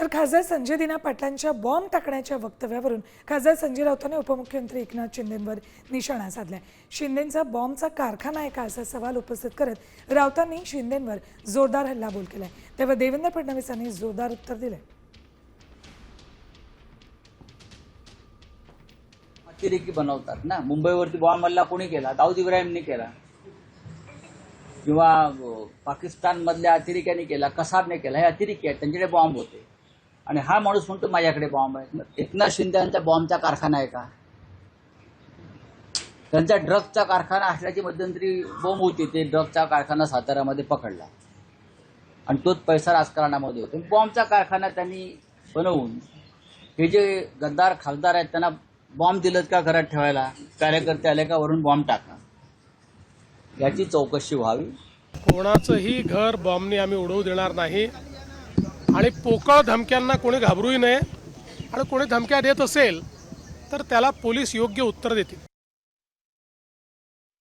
तर खासदार संजय दिना पाटलांच्या बॉम्ब टाकण्याच्या वक्तव्यावरून खासदार संजय राऊतांनी उपमुख्यमंत्री एकनाथ शिंदेंवर निशाणा साधलाय। शिंदेंचा बॉम्बचा कारखाना आहे का असा सवाल उपस्थित करत राऊतांनी शिंदेंवर जोरदार हल्लाबोल केलाय। तेव्हा देवेंद्र फडणवीसांनी जोरदार उत्तर दिले। अतिरेकी बनवतात ना, मुंबईवरती बॉम्ब हल्ला कोणी केला? दाऊद इब्राहिमने केला किंवा पाकिस्तान मधल्या अतिरेक्यांनी केला, कसाबने केला। हे अतिरेकी आहेत, त्यांच्याकडे बॉम्ब होते आणि हा माणूस म्हणतो माझ्याकडे बॉम्ब आहे। एकनाथ शिंदे यांचा बॉम्बचा कारखाना आहे का? त्यांचा ड्रग्जचा कारखाना असल्याची मध्यंतरी बोंब होती, ते ड्रग्जचा कारखाना साताऱ्यामध्ये पकडला आणि तोच पैसा राजकारणामध्ये होतो। बॉम्बचा कारखाना त्यांनी बनवून हे जे गद्दार खासदार आहेत त्यांना बॉम्ब दिलं का घरात ठेवायला? कार्यकर्ते आले का वरून बॉम्ब टाका, याची चौकशी व्हावी। कोणाचंही घर बॉम्बने आम्ही उडवू देणार नाही आणि पोकळ धमक्यांना कोणी घाबरूही नये आणि कोणी धमक्या देत असेल तर त्याला पोलीस योग्य उत्तर देतील।